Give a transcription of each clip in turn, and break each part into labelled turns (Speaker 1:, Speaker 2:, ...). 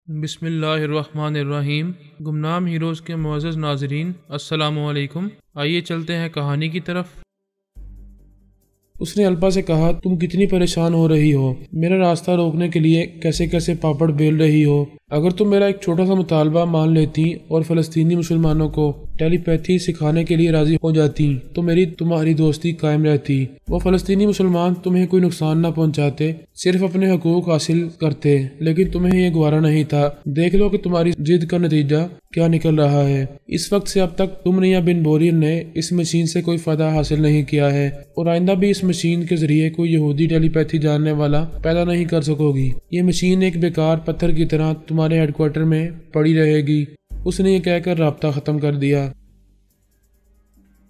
Speaker 1: بسم اللہ الرحمن الرحیم۔ گمنام ہیروز کے معزز ناظرین، السلام علیکم۔ آئیے چلتے ہیں کہانی کی طرف۔ اس نے الپا سے کہا، تم کتنی پریشان ہو رہی ہو، میرا راستہ روکنے کے لیے کیسے کیسے پاپڑ بیل رہی ہو۔ اگر تم میرا ایک چھوٹا سا مطالبہ مان لیتی اور فلسطینی مسلمانوں کو ٹیلی پیتھی سکھانے کے لیے راضی ہو جاتی تو میری تمہاری دوستی قائم رہتی۔ وہ فلسطینی مسلمان تمہیں کوئی نقصان نہ پہنچاتے، صرف اپنے حقوق حاصل کرتے، لیکن تمہیں یہ گوارا نہیں تھا۔ دیکھ لو کہ تمہاری ضد کا نتیجہ کیا نکل رہا ہے۔ اس وقت سے اب تک تم نے یا بن بورین نے اس مشین سے کوئی فائدہ حاصل نہیں کیا ہے، اور آئندہ بھی اس مشین کے ذریعے کوئی یہودی ٹیلی پیتھی جاننے والا پیدا نہیں کر سکو گی۔ یہ مشین ایک بیکار پتھر کی طرح تمہارے ہیڈ کوارٹر میں پڑی رہے گی۔ اس نے یہ کہہ کر رابطہ ختم کر دیا۔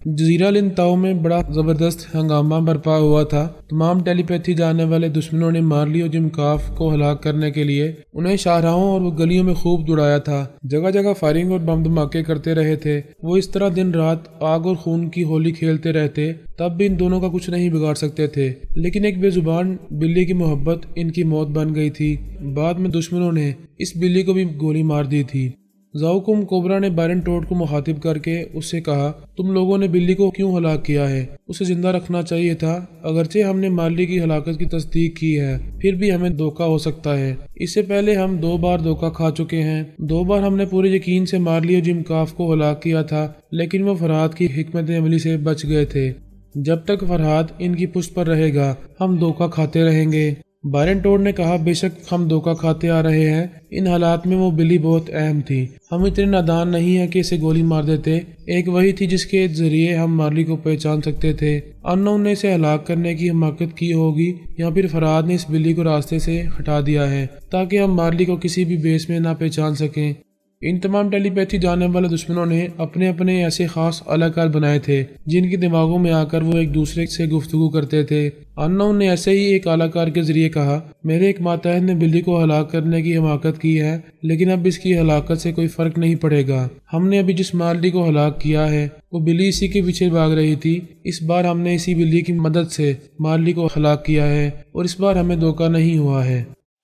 Speaker 1: جزیرہ لنتاؤ میں بڑا زبردست ہنگامہ برپا ہوا تھا۔ تمام ٹیلی پیتھی جاننے والے دشمنوں نے مارلی اور جم کاف کو ہلاک کرنے کے لیے انہیں شاہراہوں اور گلیوں میں خوب دوڑایا تھا۔ جگہ جگہ فائرنگ اور بم دھماکے کرتے رہے تھے۔ وہ اس طرح دن رات آگ اور خون کی ہولی کھیلتے رہتے، تب بھی ان دونوں کا کچھ نہیں بگاڑ سکتے تھے۔ لیکن ایک بے زبان بلی کی محبت ان کی موت بن گئی تھی۔ بعد میں دشمنوں نے اس بلی کو بھی گولی مار دی تھی۔ زاؤکم کوبرا نے بائرن ٹوڈ کو مخاطب کر کے اس سے کہا، تم لوگوں نے بلی کو کیوں ہلاک کیا ہے؟ اسے زندہ رکھنا چاہیے تھا۔ اگرچہ ہم نے مارلی کی ہلاکت کی تصدیق کی ہے، پھر بھی ہمیں دھوکہ ہو سکتا ہے۔ اس سے پہلے ہم 2 بار دھوکہ کھا چکے ہیں۔ 2 بار ہم نے پورے یقین سے مارلی اور جم کاف کو ہلاک کیا تھا، لیکن وہ فرہاد کی حکمت عملی سے بچ گئے تھے۔ جب تک فرہاد ان کی پشت پر رہے گا، ہم دھوکہ کھاتے رہیں گے۔ بائرن ٹوڈ نے کہا، بے شک ہم دھوکہ کھاتے آ رہے ہیں۔ ان حالات میں وہ بلی بہت اہم تھی۔ ہم اتنے نادان نہیں ہیں کہ اسے گولی مار دیتے۔ ایک وہی تھی جس کے ذریعے ہم مارلی کو پہچان سکتے تھے۔ انہوں نے اسے ہلاک کرنے کی حماقت کی ہوگی، یا پھر فرہاد نے اس بلی کو راستے سے ہٹا دیا ہے تاکہ ہم مارلی کو کسی بھی بیس میں نہ پہچان سکیں۔ ان تمام ٹیلی پیتھی جاننے والے دشمنوں نے اپنے اپنے ایسے خاص الاکار بنائے تھے جن کی دماغوں میں آ کر وہ ایک دوسرے سے گفتگو کرتے تھے۔ انہوں نے ایسے ہی ایک الاکار کے ذریعے کہا، میرے ایک ماتحت نے بلی کو ہلاک کرنے کی حماقت کی ہے، لیکن اب اس کی ہلاکت سے کوئی فرق نہیں پڑے گا۔ ہم نے ابھی جس مارلی کو ہلاک کیا ہے وہ بلی اسی کے پیچھے بھاگ رہی تھی۔ اس بار ہم نے اسی بلی کی مدد سے مارلی کو ہلاک کیا ہے، اور اس بار ہمیں دھوکہ نہیں ہوا ہے۔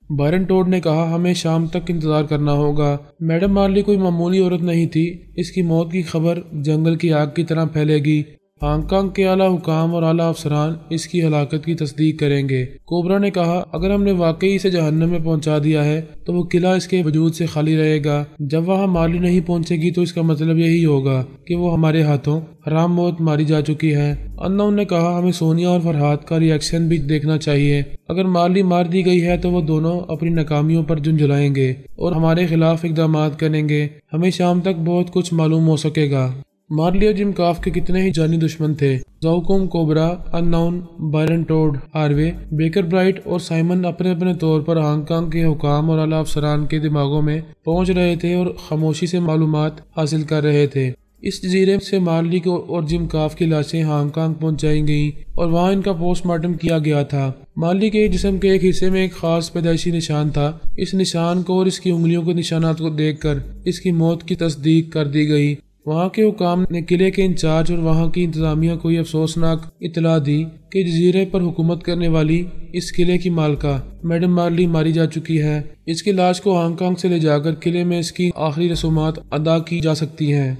Speaker 1: بائرن ٹوڈ نے کہا، ہمیں شام تک انتظار کرنا ہوگا۔ میڈم مارلی کوئی معمولی عورت نہیں تھی۔ اس کی موت کی خبر جنگل کی آگ کی طرح پھیلے گی۔ ہانگ کانگ کے اعلیٰ حکام اور اعلیٰ افسران اس کی ہلاکت کی تصدیق کریں گے۔ کوبرا نے کہا، اگر ہم نے واقعی اسے جہنم میں پہنچا دیا ہے تو وہ قلعہ اس کے وجود سے خالی رہے گا۔ جب وہاں مارلی نہیں پہنچے گی تو اس کا مطلب یہی ہوگا کہ وہ ہمارے ہاتھوں حرام موت ماری جا چکی ہے۔ انہوں نے کہا، ہمیں سونیا اور فرہاد کا ری ایکشن بھی دیکھنا چاہیے۔ اگر مارلی مار دی گئی ہے تو وہ دونوں اپنی ناکامیوں پر جھنجھلائیں گے اور ہمارے خلاف اقدامات کریں گے۔ ہمیں شام تک بہت کچھ معلوم ہو سکے گا۔ مارلی اور جم کاف کے کتنے ہی جانی دشمن تھے۔ زاؤکم کوبرا، انون، Byron Todd, Harvey, Baker Bright اور سائمن اپنے اپنے طور پر ہانگ کانگ کے حکام اور اعلیٰ افسران کے دماغوں میں پہنچ رہے تھے اور خاموشی سے معلومات حاصل کر رہے تھے۔ اس جزیرے سے مارلی کو اور جم کاف کی لاشیں ہانگ کانگ پہنچائی گئیں اور وہاں ان کا پوسٹ مارٹم کیا گیا تھا۔ مارلی کے جسم کے ایک حصے میں ایک خاص پیدائشی نشان تھا۔ اس نشان کو اور اس کی انگلیوں کے نشانات کو دیکھ کر اس کی موت کی تصدیق کر دی گئی۔ وہاں کے حکام نے قلعے کے انچارج اور وہاں کی انتظامیہ کو یہ افسوسناک اطلاع دی کہ جزیرے پر حکومت کرنے والی اس قلعے کی مالکہ میڈم مارلی ماری جا چکی ہے۔ اس کی لاش کو ہانگ کانگ سے لے جا کر قلعے میں اس کی آخری رسومات ادا کی جا سکتی ہیں۔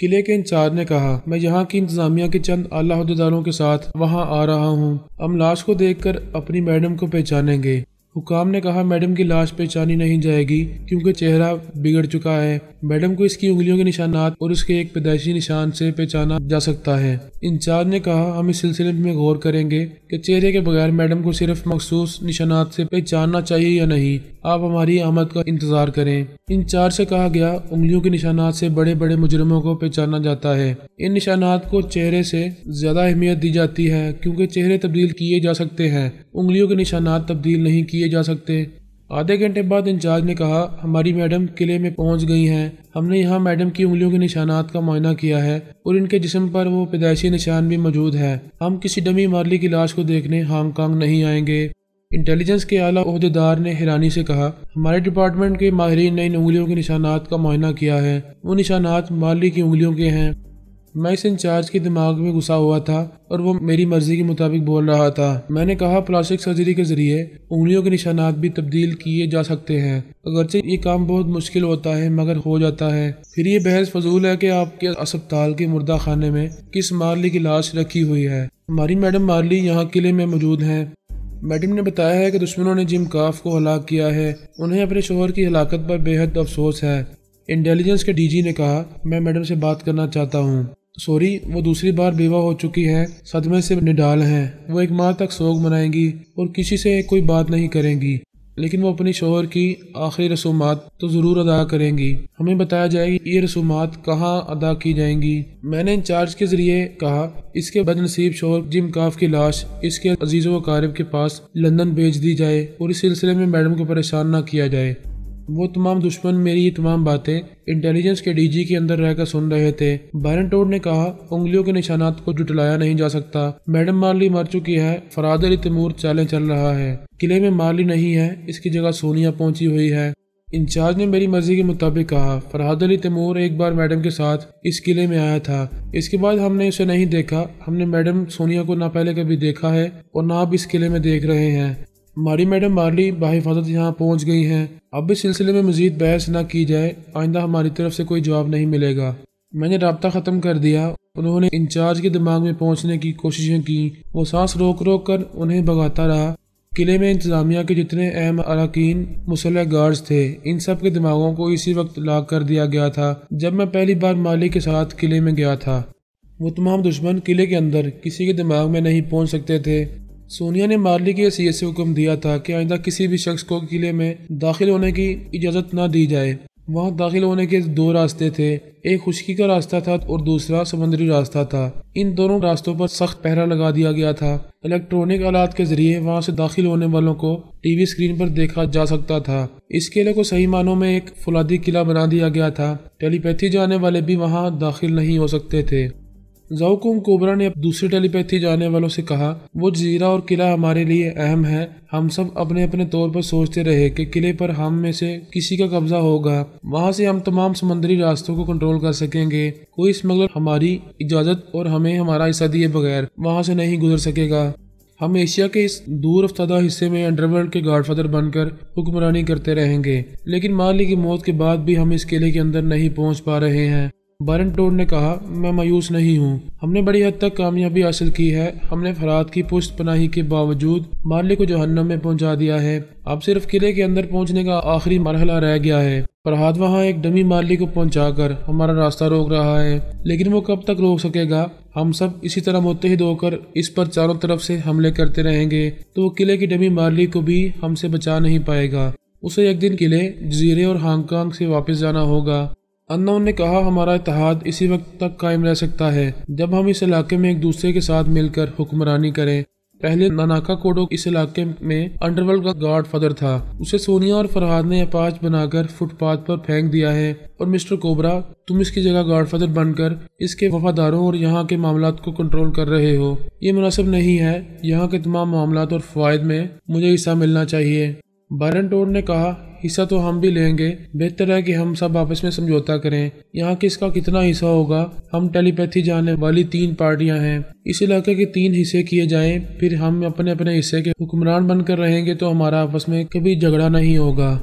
Speaker 1: قلعے کے انچارج نے کہا، میں یہاں کی انتظامیہ کے چند اعلیٰ عہدیداروں کے ساتھ وہاں آ رہا ہوں۔ ہم لاش کو دیکھ کر اپنی میڈم کو پہچانیں گے۔ حکام نے کہا، میڈم کی لاش پہچانی نہیں جائے گی کیونکہ چہرہ بگڑ چکا ہے۔ میڈم کو اس کی انگلیوں کے نشانات اور اس کے ایک پیدائشی نشان سے پہچانا جا سکتا ہے۔ انچارج نے کہا، ہم اس سلسلے میں غور کریں گے کہ چہرے کے بغیر میڈم کو صرف مخصوص نشانات سے پہچاننا چاہیے یا نہیں۔ آپ ہماری آمد کا انتظار کریں۔ انچارج سے کہا گیا، انگلیوں کے نشانات سے بڑے بڑے مجرموں کو پہچانا جاتا ہے۔ ان نشانات کو چہرے سے زیادہ اہمیت دی جاتی ہے کیونکہ چہرے تبدیل کیے جا سکتے ہیں، انگلیوں کے نشانات تبدیل نہیں کیے جا سکتے۔ آدھے گھنٹے بعد انچارج نے کہا، ہماری میڈم قلعے میں پہنچ گئی ہیں۔ ہم نے یہاں میڈم کی انگلیوں کے نشانات کا معائنہ کیا ہے اور ان کے جسم پر وہ پیدائشی نشان بھی موجود ہے۔ ہم کسی ڈمی مارلی کی لاش کو دیکھنے ہانگ کانگ نہیں آئیں گے۔ انٹیلیجنس کے اعلیٰ عہدیدار نے حیرانی سے کہا، ہمارے ڈپارٹمنٹ کے ماہرین نے ان انگلیوں کے نشانات کا معائنہ کیا ہے۔ وہ نشانات مارلی کی انگلیوں کے ہیں۔ میں اس انچارج کے دماغ میں گھسا ہوا تھا اور وہ میری مرضی کے مطابق بول رہا تھا۔ میں نے کہا پلاسٹک سرجری کے ذریعے انگلیوں کے نشانات بھی تبدیل کیے جا سکتے ہیں، اگرچہ یہ کام بہت مشکل ہوتا ہے مگر ہو جاتا ہے۔ پھر یہ بحث فضول ہے کہ آپ کے اسپتال کے مردہ خانے میں کس مارلی کی لاش رکھی ہوئی ہے۔ ہماری میڈم مارلی یہاں قلعے میں موجود ہیں۔ میڈم نے بتایا ہے کہ دشمنوں نے جم کاف کو ہلاک کیا ہے، انہیں اپنے شوہر کی ہلاکت پر بے حد افسوس ہے۔ انٹیلیجنس کے ڈی جی نے کہا میں میڈم سے بات کرنا چاہتا ہوں۔ سوری، وہ دوسری بار بیوہ ہو چکی ہے، صدمے سے نڈال ہیں، وہ 1 ماہ تک سوگ منائیں گی اور کسی سے کوئی بات نہیں کریں گی، لیکن وہ اپنی شوہر کی آخری رسومات تو ضرور ادا کریں گی۔ ہمیں بتایا جائے گی یہ رسومات کہاں ادا کی جائیں گی۔ میں نے انچارج کے ذریعے کہا اس کے بد نصیب شوہر جم کاف کی لاش اس کے عزیز و اقارب کے پاس لندن بھیج دی جائے اور اس سلسلے میں میڈم کو پریشان نہ کیا جائے۔ وہ تمام دشمن میری یہ تمام باتیں انٹیلیجنس کے ڈی جی کے اندر رہ کر سن رہے تھے۔ بائرن ٹوڈ نے کہا انگلیوں کے نشانات کو جھٹلایا نہیں جا سکتا، میڈم مارلی مر چکی ہے، فرہاد علی تیمور چالیں چل رہا ہے، قلعے میں مارلی نہیں ہے، اس کی جگہ سونیا پہنچی ہوئی ہے۔ انچارج نے میری مرضی کے مطابق کہا فرہاد علی تیمور ایک بار میڈم کے ساتھ اس قلعے میں آیا تھا، اس کے بعد ہم نے اسے نہیں دیکھا۔ ہم نے میڈم سونیا کو نہ پہلے کبھی دیکھا ہے اور نہ اب اس قلعے میں دیکھ رہے ہیں۔ ہماری میڈم مارلی بحفاظت یہاں پہنچ گئی ہیں، اب اس سلسلے میں مزید بحث نہ کی جائے، آئندہ ہماری طرف سے کوئی جواب نہیں ملے گا۔ میں نے رابطہ ختم کر دیا۔ انہوں نے انچارج کے دماغ میں پہنچنے کی کوششیں کی، وہ سانس روک روک کر انہیں بھگاتا رہا۔ قلعے میں انتظامیہ کے جتنے اہم اراکین مسلح گارڈز تھے، ان سب کے دماغوں کو اسی وقت لاک کر دیا گیا تھا جب میں پہلی بار مارلی کے ساتھ قلعے میں گیا تھا۔ وہ تمام دشمن قلعے کے اندر کسی کے دماغ میں نہیں پہنچ سکتے تھے۔ سونیا نے مارلی کی حیثیت سے حکم دیا تھا کہ آئندہ کسی بھی شخص کو قلعے میں داخل ہونے کی اجازت نہ دی جائے۔ وہاں داخل ہونے کے 2 راستے تھے، ایک خشکی کا راستہ تھا اور دوسرا سمندری راستہ تھا۔ ان دونوں راستوں پر سخت پہرا لگا دیا گیا تھا۔ الیکٹرونک آلات کے ذریعے وہاں سے داخل ہونے والوں کو ٹی وی اسکرین پر دیکھا جا سکتا تھا۔ اس قلعے کو صحیح معنوں میں ایک فولادی قلعہ بنا دیا گیا تھا، ٹیلی پیتھی جانے والے بھی وہاں داخل نہیں ہو سکتے تھے۔ زاؤکونگ کوبرا نے دوسرے ٹیلی پیتھی جانے والوں سے کہا وہ جزیرہ اور قلعہ ہمارے لیے اہم ہے، ہم سب اپنے اپنے طور پر سوچتے رہے کہ قلعے پر ہم میں سے کسی کا قبضہ ہوگا، وہاں سے ہم تمام سمندری راستوں کو کنٹرول کر سکیں گے، کوئی اسمگلر ہماری اجازت اور ہمیں ہمارا حصہ دیے بغیر وہاں سے نہیں گزر سکے گا۔ ہم ایشیا کے اس دور افتادہ حصے میں انڈر ورلڈ کے گاڈ فادر بن کر حکمرانی کرتے رہیں گے، لیکن مارلی کی موت کے بعد بھی ہم اس قلعے کے اندر نہیں پہنچ پا رہے ہیں۔ بائرن ٹوڈ نے کہا میں مایوس نہیں ہوں، ہم نے بڑی حد تک کامیابی حاصل کی ہے، ہم نے فرات کی پشت پناہی کے باوجود مارلی کو جہنم میں پہنچا دیا ہے، اب صرف قلعے کے اندر پہنچنے کا آخری مرحلہ رہ گیا ہے۔ فرہاد وہاں ایک ڈمی مارلی کو پہنچا کر ہمارا راستہ روک رہا ہے، لیکن وہ کب تک روک سکے گا؟ ہم سب اسی طرح متحد ہو کر اس پر چاروں طرف سے حملے کرتے رہیں گے تو وہ قلعے کی ڈمی مارلی کو بھی ہم سے بچا نہیں پائے گا، اسے ایک دن قلعے، جزیرے اور ہانگ کانگ سے واپس جانا ہوگا۔ انہوں نے کہا ہمارا اتحاد اسی وقت تک قائم رہ سکتا ہے جب ہم اس علاقے میں ایک دوسرے کے ساتھ مل کر حکمرانی کریں۔ پہلے ناناکا کوڈو اس علاقے میں انڈر ورلڈ کا گاڈ فادر تھا، اسے سونیا اور فرہاد نے اپاچ بنا کر فٹ پاتھ پر پھینک دیا ہے، اور مسٹر کوبرا تم اس کی جگہ گاڈ فادر بن کر اس کے وفاداروں اور یہاں کے معاملات کو کنٹرول کر رہے ہو۔ یہ مناسب نہیں ہے، یہاں کے تمام معاملات اور فوائد میں مجھے حصہ ملنا چاہیے۔ بائرن ٹوڈ نے کہا حصہ تو ہم بھی لیں گے، بہتر ہے کہ ہم سب آپس میں سمجھوتا کریں، یہاں کس کا کتنا حصہ ہوگا؟ ہم ٹیلی پیتھی جانے والی 3 پارٹیاں ہیں، اس علاقے کے 3 حصے کیے جائیں، پھر ہم اپنے اپنے حصے کے حکمران بن کر رہیں گے تو ہمارا آپس میں کبھی جھگڑا نہیں ہوگا۔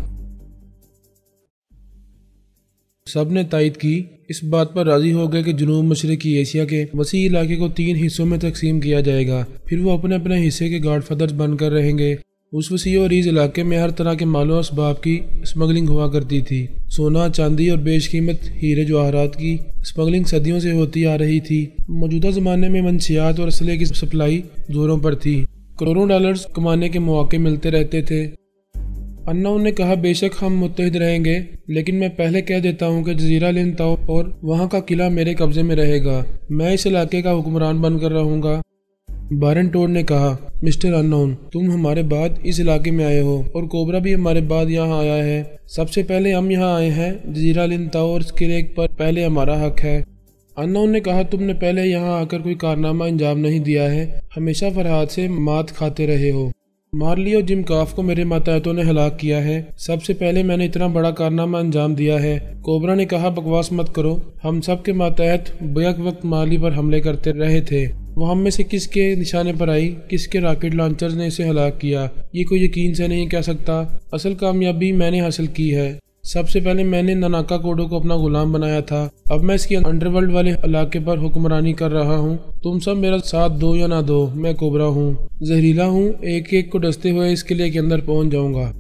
Speaker 1: سب نے تائید کی، اس بات پر راضی ہو گئے کہ جنوب مشرقی ایشیا کے وسیع علاقے کو 3 حصوں میں تقسیم کیا جائے گا، پھر وہ اپنے اپنے حصے کے گاڈ فادرز بن کر رہیں گے۔ اس وسیع و عریض علاقے میں ہر طرح کے مال و اسباب کی اسمگلنگ ہوا کرتی تھی، سونا، چاندی اور بیش قیمت ہیرے جواہرات کی اسمگلنگ صدیوں سے ہوتی آ رہی تھی۔ موجودہ زمانے میں منشیات اور اسلحے کی سپلائی زوروں پر تھی، کروڑوں ڈالرز کمانے کے مواقع ملتے رہتے تھے۔ انہوں نے کہا بے شک ہم متحد رہیں گے، لیکن میں پہلے کہہ دیتا ہوں کہ جزیرہ لن تاؤ اور وہاں کا قلعہ میرے قبضے میں رہے گا، میں اس علاقے کا حکمران بن کر رہوں گا۔ بائرن ٹوڈ نے کہا مسٹر انون تم ہمارے بعد اس علاقے میں آئے ہو اور کوبرا بھی ہمارے بعد یہاں آیا ہے، سب سے پہلے ہم یہاں آئے ہیں، جزیرہ لن تاؤ اور اس قلعے پر پہلے ہمارا حق ہے۔ انون نے کہا تم نے پہلے یہاں آ کر کوئی کارنامہ انجام نہیں دیا ہے، ہمیشہ فرہاد سے مات کھاتے رہے ہو۔ مارلی اور جم کاف کو میرے ماتحتوں نے ہلاک کیا ہے۔ سب سے پہلے میں نے اتنا بڑا کارنامہ انجام دیا ہے۔ کوبرا نے کہا بکواس مت کرو، ہم سب کے ماتحت بیک وقت مارلی پر حملے کرتے رہے تھے۔ وہ ہم میں سے کس کے نشانے پر آئی، کس کے راکٹ لانچرز نے اسے ہلاک کیا، یہ کوئی یقین سے نہیں کہہ سکتا۔ اصل کامیابی میں نے حاصل کی ہے۔ سب سے پہلے میں نے ناناکا کوڈو کو اپنا غلام بنایا تھا، اب میں اس کی انڈر ورلڈ والے علاقے پر حکمرانی کر رہا ہوں۔ تم سب میرا ساتھ دو یا نہ دو، میں کوبرا ہوں، زہریلا ہوں، ایک ایک کو ڈستے ہوئے اس قلعے کے اندر پہنچ جاؤں گا۔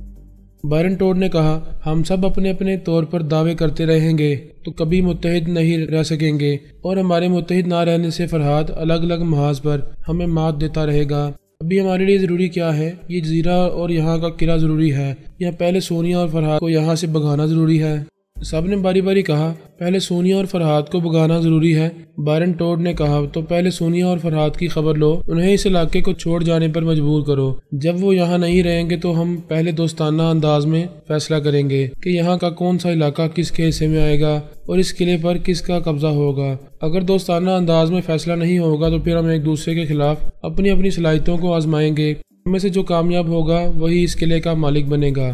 Speaker 1: بائرن ٹوڈ نے کہا ہم سب اپنے اپنے طور پر دعوے کرتے رہیں گے تو کبھی متحد نہیں رہ سکیں گے، اور ہمارے متحد نہ رہنے سے فرہاد الگ الگ محاذ پر ہمیں مات دیتا رہے گا۔ ابھی ہمارے لیے ضروری کیا ہے؟ یہ جزیرہ اور یہاں کا قلعہ ضروری ہے یا پہلے سونیا اور فرہاد کو یہاں سے بھگانا ضروری ہے؟ سب نے باری باری کہا پہلے سونیا اور فرہاد کو بھگانا ضروری ہے۔ بائرن ٹوڈ نے کہا تو پہلے سونیا اور فرہاد کی خبر لو، انہیں اس علاقے کو چھوڑ جانے پر مجبور کرو۔ جب وہ یہاں نہیں رہیں گے تو ہم پہلے دوستانہ انداز میں فیصلہ کریں گے کہ یہاں کا کون سا علاقہ کس کے حصے میں آئے گا اور اس قلعے پر کس کا قبضہ ہوگا۔ اگر دوستانہ انداز میں فیصلہ نہیں ہوگا تو پھر ہم ایک دوسرے کے خلاف اپنی اپنی صلاحیتوں کو آزمائیں گے، ہم میں سے جو کامیاب ہوگا وہی اس قلعے کا مالک بنے گا۔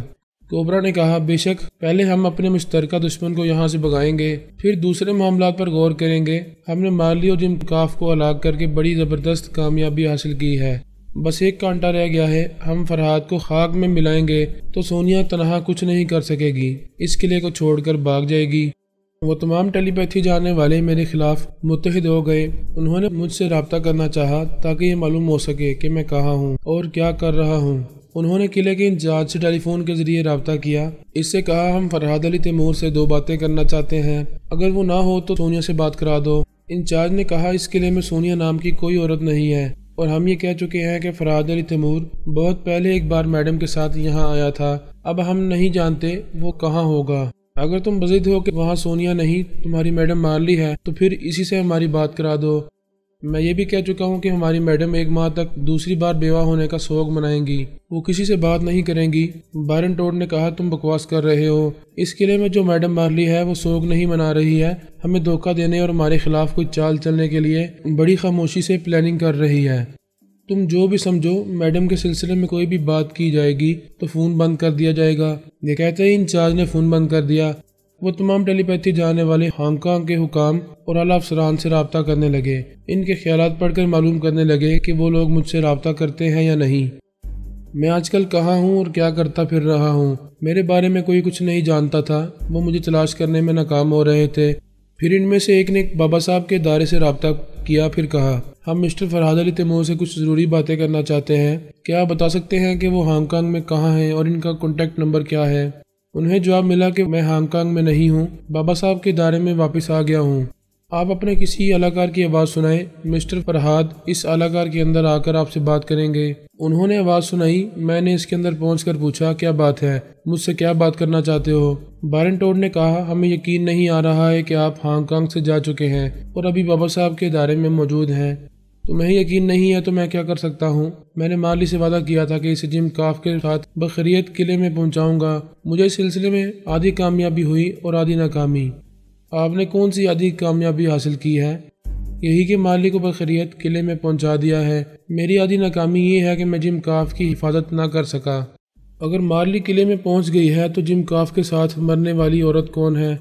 Speaker 1: کوبرا نے کہا بے شک، پہلے ہم اپنے مشترکہ دشمن کو یہاں سے بھگائیں گے، پھر دوسرے معاملات پر غور کریں گے۔ ہم نے مارلی اور جم کاف کو ہلاک کر کے بڑی زبردست کامیابی حاصل کی ہے، بس ایک کانٹا رہ گیا ہے۔ ہم فرہاد کو خاک میں ملائیں گے تو سونیا تنہا کچھ نہیں کر سکے گی، اس قلعے کو چھوڑ کر بھاگ جائے گی۔ وہ تمام ٹیلی پیتھی جانے والے میرے خلاف متحد ہو گئے، انہوں نے مجھ سے رابطہ کرنا چاہا تاکہ یہ معلوم ہو سکے کہ میں کہاں ہوں اور کیا کر رہا ہوں۔ انہوں نے قلعے کے انچارج سے ٹیلی فون کے ذریعے رابطہ کیا، اس سے کہا ہم فرہاد علی تیمور سے دو باتیں کرنا چاہتے ہیں، اگر وہ نہ ہو تو سونیا سے بات کرا دو۔ انچارج نے کہا اس قلعے میں سونیا نام کی کوئی عورت نہیں ہے، اور ہم یہ کہہ چکے ہیں کہ فرہاد علی تیمور بہت پہلے ایک بار میڈم کے ساتھ یہاں آیا تھا، اب ہم نہیں جانتے وہ کہاں ہوگا۔ اگر تم بضد ہو کہ وہاں سونیا نہیں، تمہاری میڈم مارلی ہے، تو پھر اسی سے ہماری بات کرا دو۔ میں یہ بھی کہہ چکا ہوں کہ ہماری میڈم ایک ماہ تک دوسری بار بیوہ ہونے کا سوگ منائیں گی، وہ کسی سے بات نہیں کریں گی۔ بائرن ٹوڈ نے کہا تم بکواس کر رہے ہو، اس قلعے میں جو میڈم مارلی ہے وہ سوگ نہیں منا رہی ہے، ہمیں دھوکہ دینے اور ہمارے خلاف کوئی چال چلنے کے لیے بڑی خاموشی سے پلاننگ کر رہی ہے۔ تم جو بھی سمجھو، میڈم کے سلسلے میں کوئی بھی بات کی جائے گی تو فون بند کر دیا جائے گا۔ یہ کہتے ہی انچارج نے فون بند کر دیا۔ وہ تمام ٹیلی پیتھی جانے والے ہانگ کانگ کے حکام اور اعلیٰ افسران سے رابطہ کرنے لگے، ان کے خیالات پڑھ کر معلوم کرنے لگے کہ وہ لوگ مجھ سے رابطہ کرتے ہیں یا نہیں، میں آج کل کہاں ہوں اور کیا کرتا پھر رہا ہوں۔ میرے بارے میں کوئی کچھ نہیں جانتا تھا، وہ مجھے تلاش کرنے میں ناکام ہو رہے تھے۔ پھر ان میں سے ایک نے بابا صاحب کے ادارے سے رابطہ کیا، پھر کہا ہم مسٹر فرہاد علی تیمور سے کچھ ضروری باتیں کرنا چاہتے ہیں، کیا آپ بتا سکتے ہیں کہ وہ ہانگ کانگ میں کہاں ہیں اور ان کا کانٹیکٹ نمبر کیا ہے؟ انہیں جواب ملا کہ میں ہانگ کانگ میں نہیں ہوں، بابا صاحب کے ادارے میں واپس آ گیا ہوں۔ آپ اپنے کسی اعلی کی آواز سنائیں، مسٹر فرہاد اس اعلی کے اندر آ کر آپ سے بات کریں گے۔ انہوں نے آواز سنائی، میں نے اس کے اندر پہنچ کر پوچھا کیا بات ہے، مجھ سے کیا بات کرنا چاہتے ہو؟ بائرن ٹوڈ نے کہا ہمیں یقین نہیں آ رہا ہے کہ آپ ہانگ کانگ سے جا چکے ہیں اور ابھی بابا صاحب کے ادارے میں موجود ہیں۔ تمہیں یقین نہیں ہے تو میں کیا کر سکتا ہوں؟ میں نے مارلی سے وعدہ کیا تھا کہ اسے جم کاف کے ساتھ بخیریت قلعے میں پہنچاؤں گا۔ مجھے اس سلسلے میں آدھی کامیابی ہوئی اور آدھی ناکامی۔ آپ نے کون سی آدھی کامیابی حاصل کی ہے؟ یہی کہ مارلی کو بخیریت قلعے میں پہنچا دیا ہے۔ میری آدھی ناکامی یہ ہے کہ میں جم کاف کی حفاظت نہ کر سکا۔ اگر مارلی قلعے میں پہنچ گئی ہے تو جم کاف کے ساتھ مرنے والی عورت کون ہے؟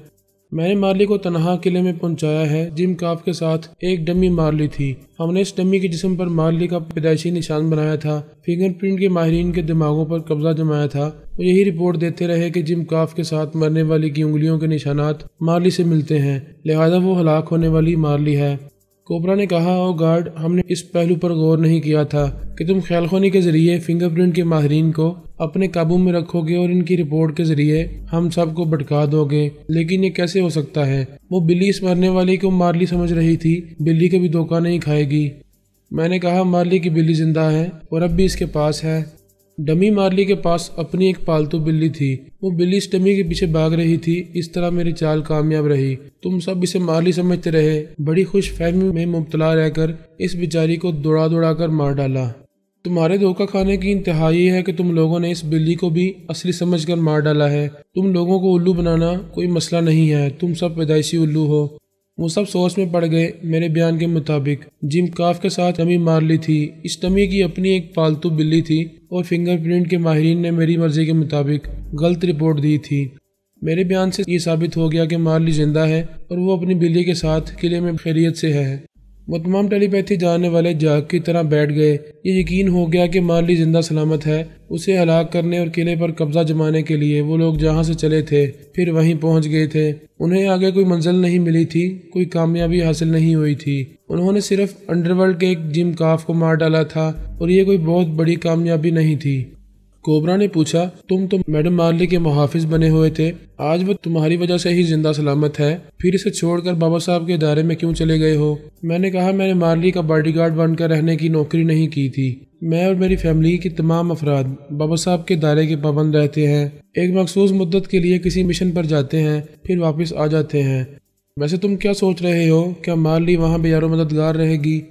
Speaker 1: میں نے مارلی کو تنہا قلعے میں پہنچایا ہے، جم کاف کے ساتھ ایک ڈمی مارلی تھی، ہم نے اس ڈمی کے جسم پر مارلی کا پیدائشی نشان بنایا تھا، فنگر پرنٹ کے ماہرین کے دماغوں پر قبضہ جمایا تھا، وہ یہی رپورٹ دیتے رہے کہ جم کاف کے ساتھ مرنے والی کی انگلیوں کے نشانات مارلی سے ملتے ہیں، لہذا وہ ہلاک ہونے والی مارلی ہے۔ کوبرا نے کہا او گارڈ، ہم نے اس پہلو پر غور نہیں کیا تھا کہ تم خیال خونی کے ذریعے فنگر پرنٹ کے ماہرین کو اپنے قابو میں رکھو گے اور ان کی رپورٹ کے ذریعے ہم سب کو بھٹکا دو گے، لیکن یہ کیسے ہو سکتا ہے؟ وہ بلی اس مرنے والی کو مارلی سمجھ رہی تھی، بلی کبھی دھوکہ نہیں کھائے گی۔ میں نے کہا مارلی کی بلی زندہ ہے اور اب بھی اس کے پاس ہے۔ ڈمی مارلی کے پاس اپنی ایک پالتو بلی تھی، وہ بلی اس ڈمی کے پیچھے بھاگ رہی تھی، اس طرح میری چال کامیاب رہی۔ تم سب اسے مارلی سمجھتے رہے، بڑی خوش فہمی میں مبتلا رہ کر اس بیچاری کو دوڑا دوڑا کر مار ڈالا۔ تمہارے دھوکہ کھانے کی انتہا یہ ہے کہ تم لوگوں نے اس بلی کو بھی اصلی سمجھ کر مار ڈالا ہے۔ تم لوگوں کو الو بنانا کوئی مسئلہ نہیں ہے، تم سب پیدائشی الو ہو۔ وہ سب سوچ میں پڑ گئے۔ میرے بیان کے مطابق جم کاف کے ساتھ ڈمی مار لی تھی۔ اس ڈمی کی اپنی ایک پالتو بلی تھی اور فنگر پرنٹ کے ماہرین نے میری مرضی کے مطابق غلط رپورٹ دی تھی۔ میرے بیان سے یہ ثابت ہو گیا کہ مارلی زندہ ہے اور وہ اپنی بلی کے ساتھ قلعے میں خیریت سے ہے۔ وہ تمام ٹیلی پیتھی جاننے والے جاگ کی طرح بیٹھ گئے۔ یہ یقین ہو گیا کہ مارلی زندہ سلامت ہے۔ اسے ہلاک کرنے اور قلعے پر قبضہ جمانے کے لیے وہ لوگ جہاں سے چلے تھے پھر وہیں پہنچ گئے تھے۔ انہیں آگے کوئی منزل نہیں ملی تھی، کوئی کامیابی حاصل نہیں ہوئی تھی۔ انہوں نے صرف انڈر ورلڈ کے ایک جم کاف کو مار ڈالا تھا اور یہ کوئی بہت بڑی کامیابی نہیں تھی۔ کوبرا نے پوچھا، تم تو میڈم مارلی کے محافظ بنے ہوئے تھے، آج وہ تمہاری وجہ سے ہی زندہ سلامت ہے، پھر اسے چھوڑ کر بابا صاحب کے ادارے میں کیوں چلے گئے ہو؟ میں نے کہا، میں نے مارلی کا باڈی گارڈ بن کر رہنے کی نوکری نہیں کی تھی۔ میں اور میری فیملی کے تمام افراد بابا صاحب کے دائرے کے پابند رہتے ہیں، ایک مخصوص مدت کے لیے کسی مشن پر جاتے ہیں پھر واپس آ جاتے ہیں۔ ویسے تم کیا سوچ رہے ہو؟ کیا مارلی وہاں بے یار و مددگار رہے گی؟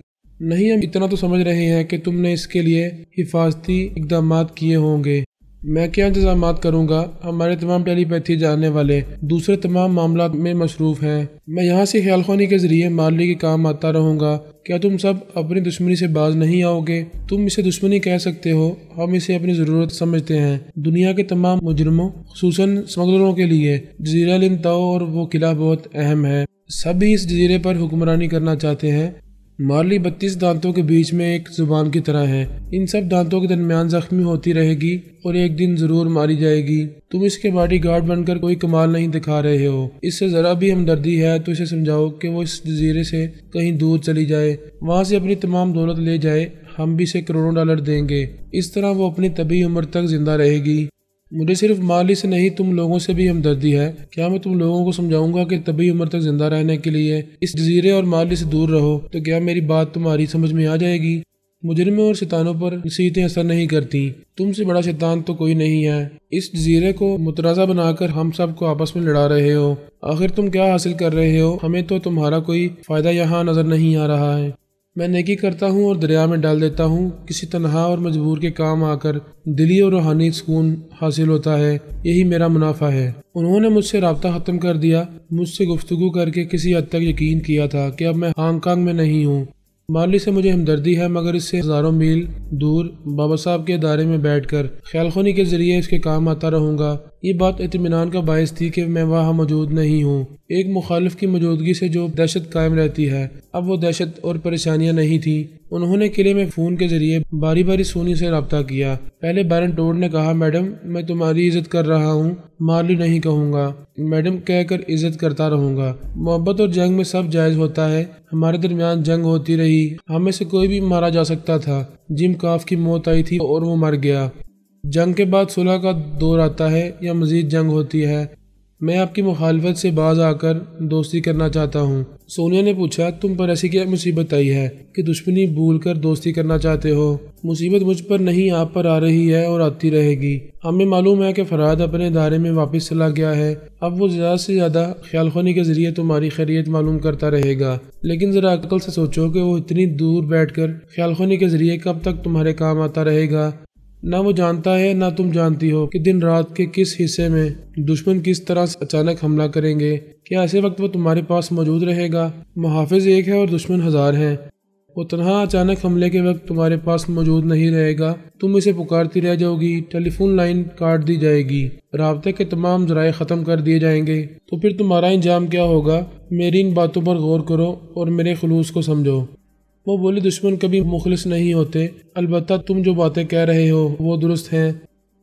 Speaker 1: نہیں، ہم اتنا تو سمجھ رہے ہیں کہ تم نے اس کے لیے حفاظتی اقدامات کیے ہوں گے۔ میں کیا انتظامات کروں گا؟ ہمارے تمام ٹیلی پیتھی جاننے والے دوسرے تمام معاملات میں مصروف ہیں۔ میں یہاں سے خیال خوانی کے ذریعے مارلی کے کام آتا رہوں گا۔ کیا تم سب اپنی دشمنی سے باز نہیں آؤ گے؟ تم اسے دشمنی کہہ سکتے ہو، ہم اسے اپنی ضرورت سمجھتے ہیں۔ دنیا کے تمام مجرموں خصوصاً اسمگلروں کے لیے جزیرہ لنتاؤ اور وہ قلعہ بہت اہم ہے۔ سبھی اس جزیرے پر حکمرانی کرنا چاہتے ہیں۔ مارلی 32 دانتوں کے بیچ میں ایک زبان کی طرح ہے، ان سب دانتوں کے درمیان زخمی ہوتی رہے گی اور ایک دن ضرور ماری جائے گی۔ تم اس کے باڈی گارڈ بن کر کوئی کمال نہیں دکھا رہے ہو۔ اس سے ذرا بھی ہمدردی ہے تو اسے سمجھاؤ کہ وہ اس جزیرے سے کہیں دور چلی جائے، وہاں سے اپنی تمام دولت لے جائے، ہم بھی اسے کروڑوں ڈالر دیں گے، اس طرح وہ اپنی طبی عمر تک زندہ رہے گی۔ مجھے صرف مارلی سے نہیں تم لوگوں سے بھی ہمدردی ہے۔ کیا میں تم لوگوں کو سمجھاؤں گا کہ طبی عمر تک زندہ رہنے کے لیے اس جزیرے اور مارلی سے دور رہو تو کیا میری بات تمہاری سمجھ میں آ جائے گی؟ مجرموں اور شیطانوں پر نصیحتیں اثر نہیں کرتی، تم سے بڑا شیطان تو کوئی نہیں ہے۔ اس جزیرے کو متنازع بنا کر ہم سب کو آپس میں لڑا رہے ہو، آخر تم کیا حاصل کر رہے ہو؟ ہمیں تو تمہارا کوئی فائدہ یہاں نظر نہیں آ رہا ہے۔ میں نیکی کرتا ہوں اور دریا میں ڈال دیتا ہوں، کسی تنہا اور مجبور کے کام آ کر دلی اور روحانی سکون حاصل ہوتا ہے، یہی میرا منافع ہے۔ انہوں نے مجھ سے رابطہ ختم کر دیا، مجھ سے گفتگو کر کے کسی حد تک یقین کیا تھا کہ اب میں ہانگ کانگ میں نہیں ہوں۔ مارلی سے مجھے ہمدردی ہے، مگر اس سے ہزاروں میل دور بابا صاحب کے ادارے میں بیٹھ کر خیال خوانی کے ذریعے اس کے کام آتا رہوں گا۔ یہ بات اطمینان کا باعث تھی کہ میں وہاں موجود نہیں ہوں۔ ایک مخالف کی موجودگی سے جو دہشت قائم رہتی ہے، اب وہ دہشت اور پریشانیاں نہیں تھیں۔ انہوں نے قلعے میں فون کے ذریعے باری باری سونی سے رابطہ کیا۔ پہلے بیرن ٹوڈ نے کہا، میڈم میں تمہاری عزت کر رہا ہوں، مارلی نہیں کہوں گا، میڈم کہہ کر عزت کرتا رہوں گا۔ محبت اور جنگ میں سب جائز ہوتا ہے، ہمارے درمیان جنگ ہوتی رہی، ہم میں سے کوئی بھی مارا جا سکتا تھا۔ جم کاف کی موت آئی تھی اور وہ مر گیا۔ جنگ کے بعد صلح کا دور آتا ہے یا مزید جنگ ہوتی ہے؟ میں آپ کی مخالفت سے باز آ کر دوستی کرنا چاہتا ہوں۔ سونیا نے پوچھا، تم پر ایسی کیا مصیبت آئی ہے کہ دشمنی بھول کر دوستی کرنا چاہتے ہو؟ مصیبت مجھ پر نہیں، آپ پر آ رہی ہے اور آتی رہے گی۔ ہمیں معلوم ہے کہ فراد اپنے ادارے میں واپس چلا گیا ہے، اب وہ زیادہ سے زیادہ خیال خوانی کے ذریعے تمہاری خیریت معلوم کرتا رہے گا، لیکن ذرا عقل سے سوچو کہ وہ اتنی دور بیٹھ کر خیال خوانی کے ذریعے کب تک تمہارے کام آتا رہے گا؟ نہ وہ جانتا ہے نہ تم جانتی ہو کہ دن رات کے کس حصے میں دشمن کس طرح سے اچانک حملہ کریں گے۔ کیا ایسے وقت وہ تمہارے پاس موجود رہے گا؟ محافظ ایک ہے اور دشمن ہزار ہیں، وہ تنہا اچانک حملے کے وقت تمہارے پاس موجود نہیں رہے گا، تم اسے پکارتی رہ جاؤ گی، ٹیلی فون لائن کاٹ دی جائے گی، رابطے کے تمام ذرائع ختم کر دیے جائیں گے، تو پھر تمہارا انجام کیا ہوگا؟ میری ان باتوں پر غور کرو اور میرے خلوص کو سمجھو۔ وہ بولی، دشمن کبھی مخلص نہیں ہوتے، البتہ تم جو باتیں کہہ رہے ہو وہ درست ہیں۔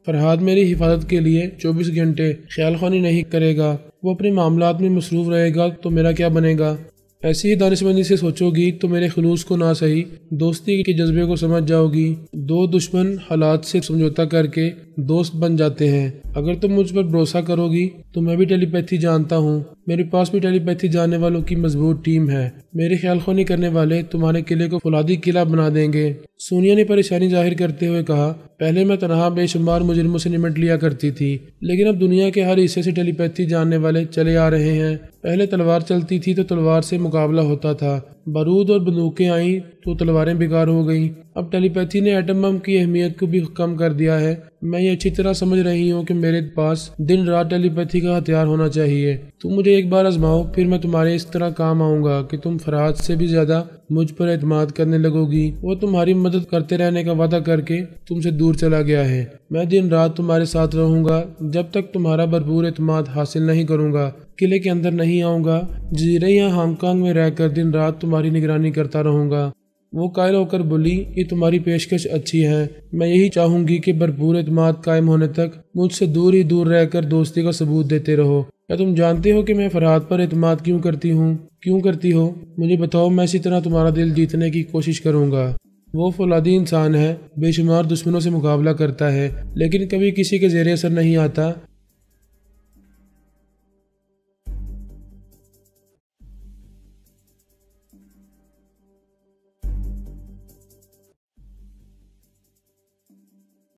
Speaker 1: فرحاد میری حفاظت کے لیے 24 گھنٹے خیال خوانی نہیں کرے گا، وہ اپنے معاملات میں مصروف رہے گا تو میرا کیا بنے گا؟ ایسی ہی دانشمندی سے سوچو گی تو میرے خلوص کو نہ صحیح دوستی کے جذبے کو سمجھ جاؤ گی۔ دو دشمن حالات سے سمجھوتا کر کے دوست بن جاتے ہیں۔ اگر تم مجھ پر بھروسہ کرو گی تو میں بھی ٹیلی پیتھی جانتا ہوں، میرے پاس بھی ٹیلی پیتھی جاننے والوں کی مضبوط ٹیم ہے، میرے خیال خوانی کرنے والے تمہارے قلعے کو فولادی قلعہ بنا دیں گے۔ سونیا نے پریشانی ظاہر کرتے ہوئے کہا، پہلے میں تنہا بے شمار مجرموں سے نمٹ لیا کرتی تھی، لیکن اب دنیا کے ہر حصے سے ٹیلی پیتھی جاننے والے چلے آ رہے ہیں۔ پہلے تلوار چلتی تھی تو تلوار سے مقابلہ ہوتا تھا، بارود اور بندوقیں آئیں تو تلواریں بیکار ہو گئیں۔ اب ٹیلی پیتھی نے ایٹم بم کی اہمیت کو بھی کم کر دیا ہے۔ میں یہ اچھی طرح سمجھ رہی ہوں کہ میرے پاس دن رات ٹیلی پیتھی کا ہتھیار ہونا چاہیے۔ تم مجھے ایک بار آزماؤ، پھر میں تمہارے اس طرح کام آؤں گا کہ تم فرات سے بھی زیادہ مجھ پر اعتماد کرنے لگو گی۔ وہ تمہاری مدد کرتے رہنے کا وعدہ کر کے تم سے دور چلا گیا ہے۔ میں دن رات تمہارے ساتھ رہوں گا جب تک تمہارا بھرپور اعتماد حاصل نہیں کروں گا۔ قلعے کے اندر نہیں آؤں گا، جزیرے یا ہانگ کانگ میں رہ کر دن رات تمہاری نگرانی کرتا رہوں گا۔ وہ قائل ہو کر بولی، یہ تمہاری پیشکش اچھی ہے، میں یہی چاہوں گی کہ بھرپور اعتماد قائم ہونے تک مجھ سے دور ہی دور رہ کر دوستی کا ثبوت دیتے رہو۔ کیا تم جانتے ہو کہ میں فرات پر اعتماد کیوں کرتی ہو؟ مجھے بتاؤ، میں اسی طرح تمہارا دل جیتنے کی کوشش کروں گا۔ وہ فولادی انسان ہے، بے شمار دشمنوں سے مقابلہ کرتا ہے، لیکن کبھی کسی کے زیر اثر نہیں آتا۔